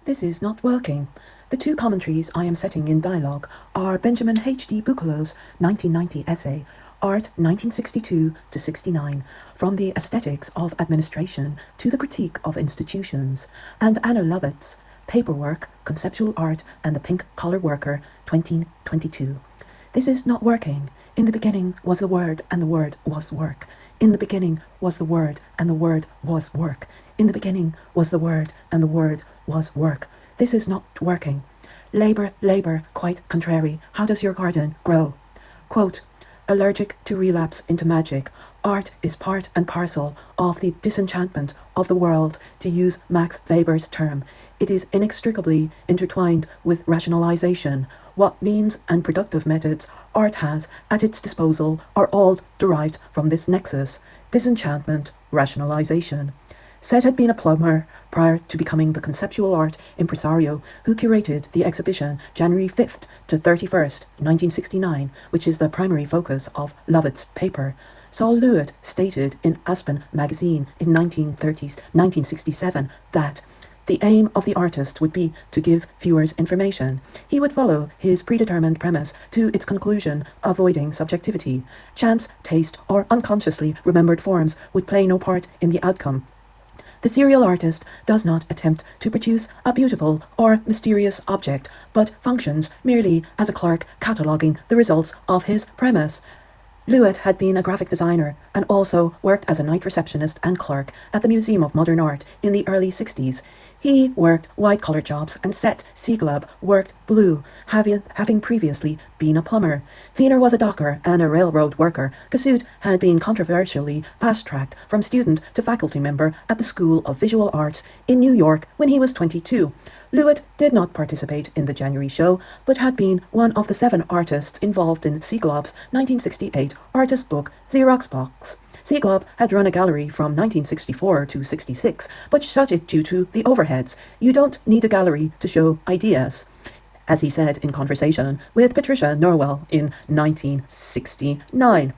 This is not working. The two commentaries I am setting in dialogue are Benjamin H.D. Buchloh's 1990 essay, Art 1962-69, From the Aesthetics of Administration to the Critique of Institutions, and Anna Lovatt's Paperwork, Conceptual Art and the Pink Collar Worker, 2022. This is not working. In the beginning was the Word, and the Word was work. In the beginning was the Word, and the Word was work. In the beginning was the Word, and the Word was work. This is not working. Labour, labour, quite contrary. How does your garden grow? Quote, allergic to relapse into magic. Art is part and parcel of the disenchantment of the world, to use Max Weber's term. It is inextricably intertwined with rationalization. What means and productive methods art has at its disposal are all derived from this nexus: disenchantment, rationalization. Seth had been a plumber prior to becoming the conceptual art impresario who curated the exhibition January 5th to 31st, 1969, which is the primary focus of Lovatt's paper. Saul Lewitt stated in Aspen magazine in 1967 that the aim of the artist would be to give viewers information. He would follow his predetermined premise to its conclusion, avoiding subjectivity. Chance, taste, or unconsciously remembered forms would play no part in the outcome. The serial artist does not attempt to produce a beautiful or mysterious object, but functions merely as a clerk cataloguing the results of his premise. Lewitt had been a graphic designer and also worked as a night receptionist and clerk at the Museum of Modern Art in the early 60s. He worked white-collar jobs and Seth Sieglab worked blue, having previously been a plumber. Wiener was a docker and a railroad worker. Cassutt had been controversially fast-tracked from student to faculty member at the School of Visual Arts in New York when he was 22. Lewitt did not participate in the January show, but had been one of the 7 artists involved in Sieglab's 1968 artist book, Xerox Box. Sieglab had run a gallery from 1964 to 66, but shut it due to the overheads. You don't need a gallery to show ideas, as he said in conversation with Patricia Norwell in 1969.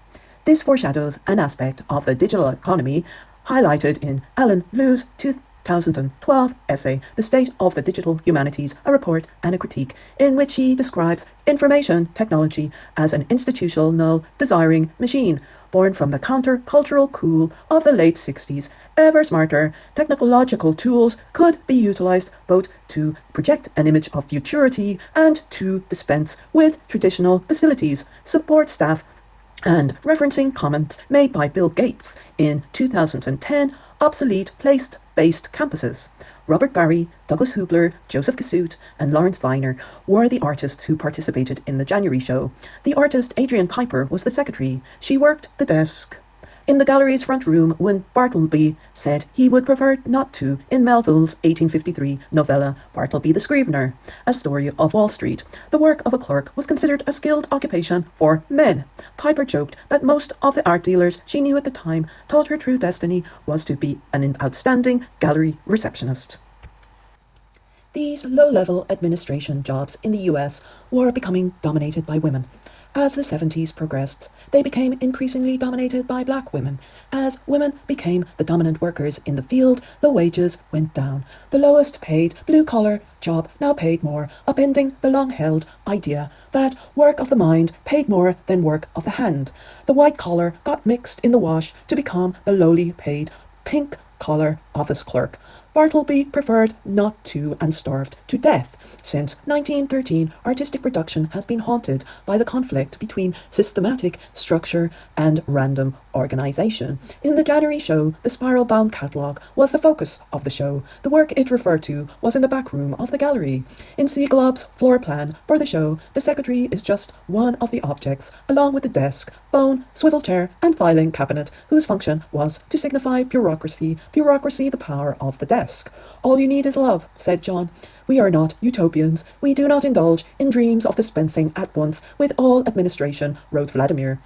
This foreshadows an aspect of the digital economy highlighted in Alan Liu's 2012 essay, The State of the Digital Humanities, a Report and a Critique, in which he describes information technology as an institutional desiring machine, born from the counter-cultural cool of the late 60s. Ever smarter technological tools could be utilized both to project an image of futurity and to dispense with traditional facilities, support staff, and referencing comments made by Bill Gates in 2010, obsolete place-based campuses. Robert Barry, Douglas Hubler, Joseph Cassutt, and Lawrence Weiner were the artists who participated in the January show. The artist Adrian Piper was the secretary. She worked the desk in the gallery's front room when Bartleby said he would prefer not to in Melville's 1853 novella Bartleby the Scrivener, A Story of Wall Street. The work of a clerk was considered a skilled occupation for men. Piper joked that most of the art dealers she knew at the time thought her true destiny was to be an outstanding gallery receptionist. These low-level administration jobs in the US were becoming dominated by women. As the 70s progressed, they became increasingly dominated by black women. As women became the dominant workers in the field, the wages went down. The lowest paid blue-collar job now paid more, upending the long-held idea that work of the mind paid more than work of the hand. The white collar got mixed in the wash to become the lowly paid pink-collar office clerk. Bartleby preferred not to and starved to death. Since 1913, artistic production has been haunted by the conflict between systematic structure and random organization. In the January show, the spiral-bound catalogue was the focus of the show. The work it referred to was in the back room of the gallery. In Sieglab's floor plan for the show, the secretary is just one of the objects, along with the desk, phone, swivel chair, and filing cabinet, whose function was to signify bureaucracy, the power of the desk. All you need is love, said John. We are not utopians. We do not indulge in dreams of dispensing at once with all administration, wrote Vladimir.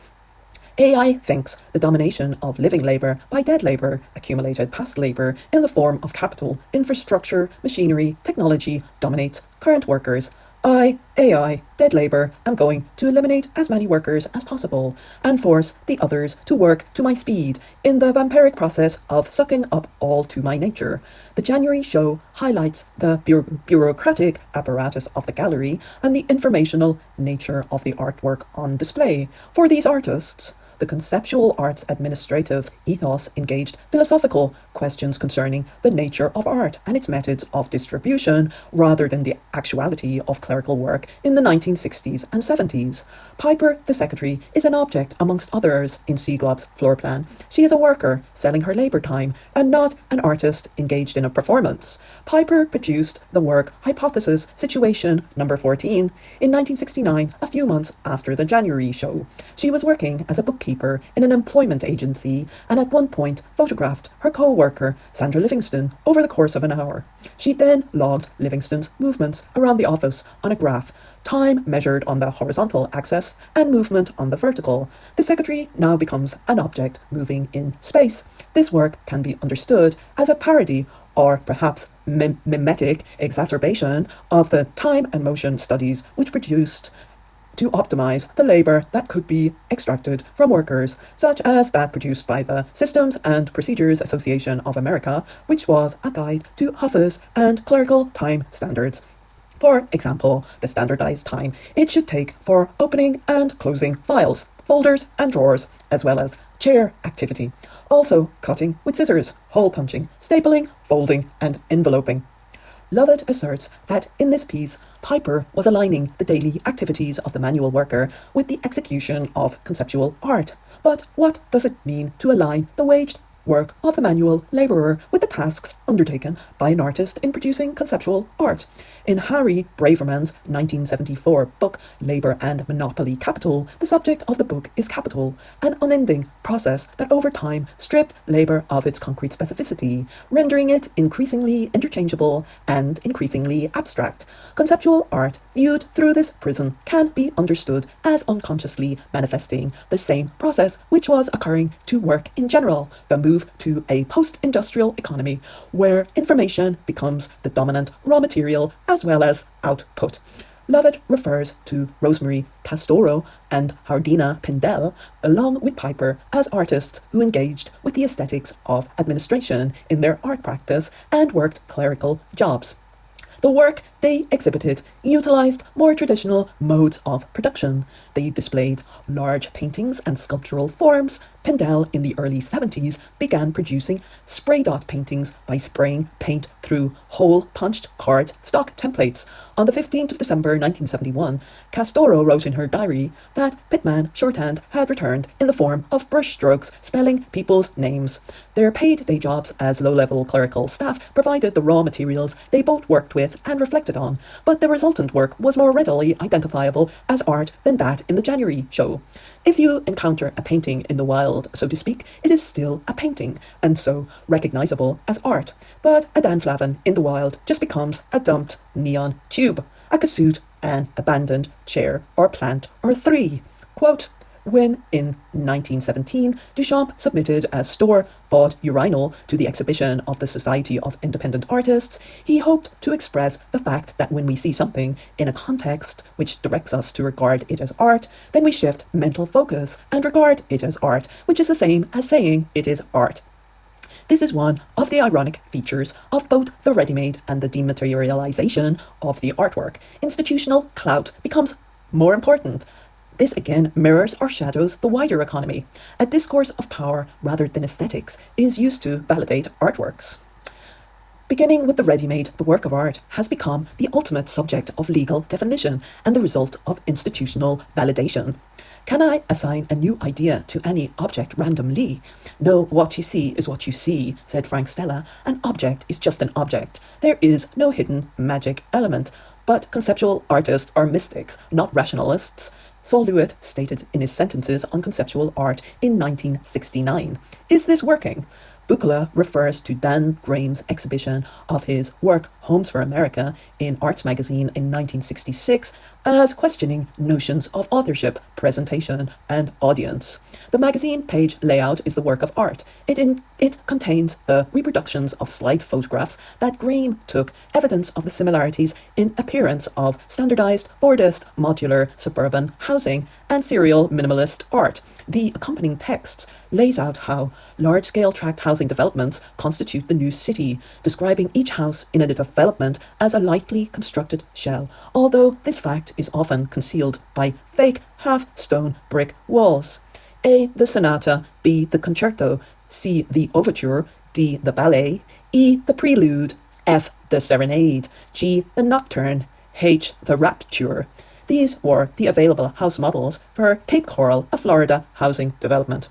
AI thinks the domination of living labour by dead labour, accumulated past labour in the form of capital, infrastructure, machinery, technology, dominates current workers. AI, dead labour, am going to eliminate as many workers as possible and force the others to work to my speed in the vampiric process of sucking up all to my nature. The January show highlights the bureaucratic apparatus of the gallery and the informational nature of the artwork on display. For these artists, the conceptual art's administrative ethos engaged philosophical questions concerning the nature of art and its methods of distribution rather than the actuality of clerical work in the 1960s and 70s. Piper, the secretary, is an object amongst others in Sieglob's floor plan. She is a worker selling her labor time and not an artist engaged in a performance. Piper produced the work Hypothesis Situation Number 14 in 1969, a few months after the January show. She was working as a bookkeeper in an employment agency and at one point photographed her co-worker Sandra Livingston over the course of an hour. She then logged Livingston's movements around the office on a graph, time measured on the horizontal axis and movement on the vertical. The secretary now becomes an object moving in space. This work can be understood as a parody or perhaps mimetic exacerbation of the time and motion studies which produced to optimize the labor that could be extracted from workers, such as that produced by the Systems and Procedures Association of America, which was a guide to office and clerical time standards. For example, the standardized time it should take for opening and closing files, folders and drawers, as well as chair activity. Also cutting with scissors, hole punching, stapling, folding, and enveloping. Lovatt asserts that in this piece, Piper was aligning the daily activities of the manual worker with the execution of conceptual art. But what does it mean to align the waged work of the manual labourer with the tasks undertaken by an artist in producing conceptual art? In Harry Braverman's 1974 book, Labour and Monopoly Capital, the subject of the book is capital, an unending process that over time stripped labour of its concrete specificity, rendering it increasingly interchangeable and increasingly abstract. Conceptual art, viewed through this prism, can be understood as unconsciously manifesting the same process which was occurring to work in general, the move to a post-industrial economy where information becomes the dominant raw material as well as output. Lovatt refers to Rosemary Castoro and Hardina Pindell, along with Piper, as artists who engaged with the aesthetics of administration in their art practice and worked clerical jobs. The work they exhibited utilized more traditional modes of production. They displayed large paintings and sculptural forms. Pindell, in the early 70s, began producing spray dot paintings by spraying paint through hole-punched card stock templates. On the 15th of December 1971, Castoro wrote in her diary that Pitman shorthand had returned in the form of brush strokes spelling people's names. Their paid day jobs as low-level clerical staff provided the raw materials they both worked with and reflected on, but the resultant work was more readily identifiable as art than that in the January show. If you encounter a painting in the wild, so to speak, it is still a painting, and so recognizable as art. But a Dan Flavin in the wild just becomes a dumped neon tube, a cassoute, an abandoned chair or plant or three. Quote, when in 1917 Duchamp submitted a store-bought urinal to the exhibition of the Society of Independent Artists, he hoped to express the fact that when we see something in a context which directs us to regard it as art, then we shift mental focus and regard it as art, which is the same as saying it is art. This is one of the ironic features of both the ready-made and the dematerialization of the artwork. Institutional clout becomes more important. This again mirrors or shadows the wider economy. A discourse of power rather than aesthetics is used to validate artworks. Beginning with the ready-made, the work of art has become the ultimate subject of legal definition and the result of institutional validation. Can I assign a new idea to any object randomly? No, what you see is what you see, said Frank Stella. An object is just an object. There is no hidden magic element. But conceptual artists are mystics, not rationalists. Saul Lewitt stated in his sentences on conceptual art in 1969. Is this working? Buchloh refers to Dan Graham's exhibition of his work Homes for America in Arts magazine in 1966 as questioning notions of authorship, presentation, and audience. The magazine page layout is the work of art. It contains the reproductions of slide photographs that Graham took, evidence of the similarities in appearance of standardized Fordist modular suburban housing and serial minimalist art. The accompanying texts lays out how large-scale tract housing developments constitute the new city, describing each house in a development as a lightly constructed shell, although this fact is often concealed by fake half-stone brick walls. A. The sonata, B. the concerto, C. the overture, D. the ballet, E. the prelude, F. the serenade, G. the nocturne, H. the rapture. These were the available house models for Cape Coral, a Florida housing development.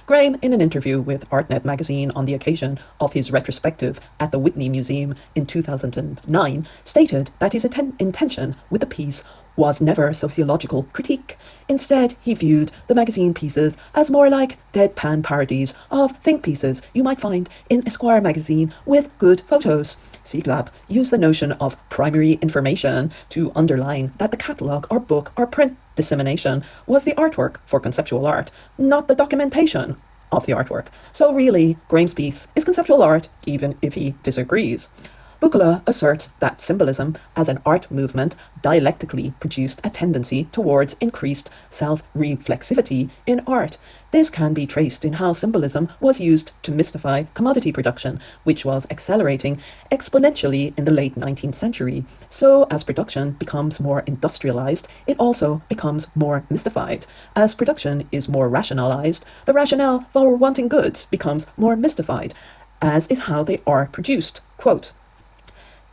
Graham, in an interview with ArtNet magazine on the occasion of his retrospective at the Whitney Museum in 2009, stated that his intention with the piece was never sociological critique. Instead, he viewed the magazine pieces as more like deadpan parodies of think pieces you might find in Esquire magazine with good photos. Sieglab used the notion of primary information to underline that the catalogue or book or print dissemination was the artwork for conceptual art, not the documentation of the artwork. So really, Graham's piece is conceptual art, even if he disagrees. Buchloh asserts that symbolism as an art movement dialectically produced a tendency towards increased self-reflexivity in art. This can be traced in how symbolism was used to mystify commodity production, which was accelerating exponentially in the late 19th century. So as production becomes more industrialized, it also becomes more mystified. As production is more rationalized, the rationale for wanting goods becomes more mystified, as is how they are produced. Quote,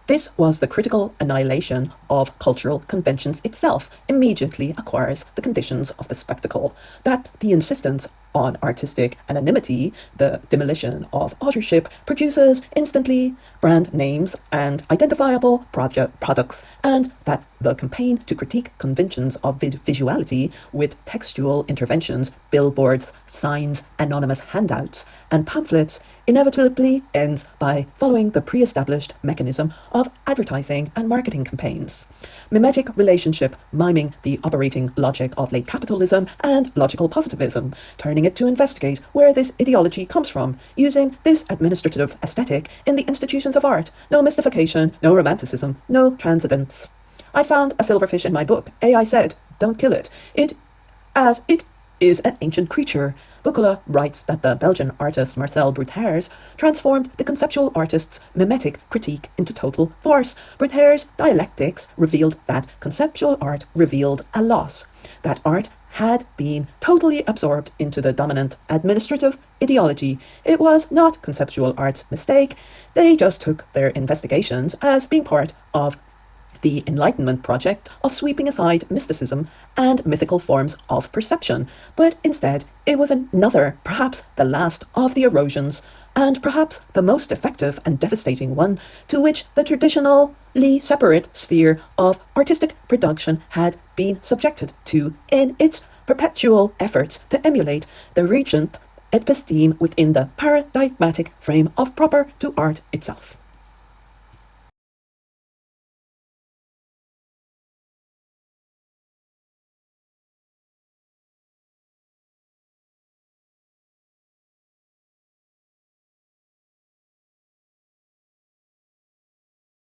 "This was the critical annihilation of cultural conventions itself immediately acquires the conditions of the spectacle, that the insistence on artistic anonymity, the demolition of authorship, produces instantly brand names and identifiable products, and that the campaign to critique conventions of visuality with textual interventions, billboards, signs, anonymous handouts, and pamphlets inevitably ends by following the pre-established mechanism of advertising and marketing campaigns. Mimetic relationship miming the operating logic of late capitalism and logical positivism, turning it to investigate where this ideology comes from, using this administrative aesthetic in the institutions of art. No mystification, no romanticism, no transcendence. I found a silverfish in my book. AI said, don't kill it. It is an ancient creature. Buchloh writes that the Belgian artist Marcel Bruthaers transformed the conceptual artist's mimetic critique into total farce. Bruthaers' dialectics revealed that conceptual art revealed a loss, that art had been totally absorbed into the dominant administrative ideology. It was not conceptual art's mistake. They just took their investigations as being part of the Enlightenment project of sweeping aside mysticism and mythical forms of perception, but instead it was another, perhaps the last of the erosions, and perhaps the most effective and devastating one, to which the traditionally separate sphere of artistic production had been subjected to in its perpetual efforts to emulate the regent episteme within the paradigmatic frame of proper to art itself.